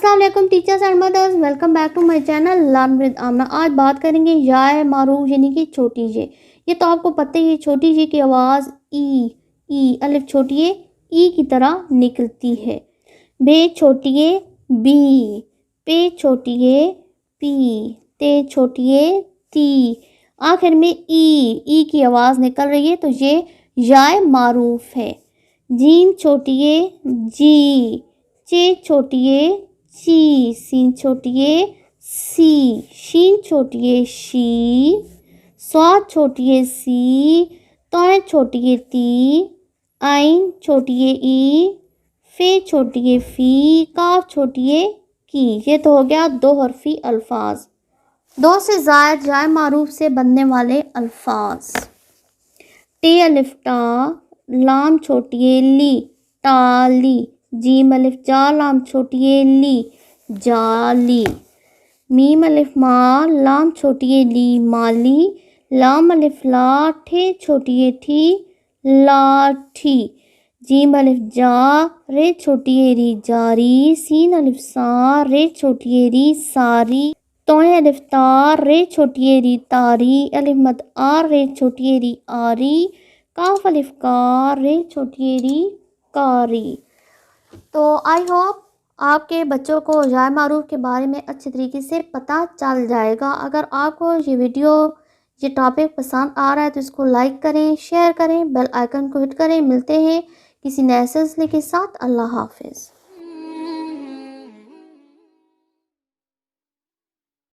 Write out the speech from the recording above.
अस्सलाम वालेकुम teachers and mothers, welcome back to my channel learn with Amna. आज बात करेंगे याए मारूफ यानी कि छोटी जे। ये तो आपको पता ही है, छोटी जे की आवाज़ ई अलिफ छोटी ई की तरह निकलती है। बे छोटी बी, पे छोटी पी, ते छोटी ती, आखिर में ई की आवाज़ निकल रही है तो ये याए मारूफ है। जीम छोटी जी, चे छोटी ची, सीन छोटी सी, शीन छोटी शी, स्वाद छोटी सी, तोय छोटी ती, आइन छोटी ई, फे छोटी फी, काफ छोटी की। ये तो हो गया दो हरफी अल्फाज। दो से ज़ायद जाए मारूफ से बनने वाले अल्फाज। टे अलिफ टा, लाम छोटी ली, टाली। जीम अलिफ जा, लाम छोटी ली, जाली। मीम अलिफ मा, लाम छोटी ली, माली। लाम अलिफ ला, ठे छोटी थी, लाठी। जीम अलिफ जा, रे छोटी री, जारी। सीन अलिफ सा, रे छोटी री, सारी। तोय अलिफ ता, रे छोटी री, तारी। अलिफ मद आ, रे छोटी री, आरी। काफ अलिफ का, रे छोटी री, कारी। तो आई होप आपके बच्चों को याए मारूफ के बारे में अच्छे तरीके से पता चल जाएगा। अगर आपको ये वीडियो ये टॉपिक पसंद आ रहा है तो इसको लाइक करें, शेयर करें, बेल आइकन को हिट करें। मिलते हैं किसी नए सिलसिले के साथ। अल्लाह हाफिज़।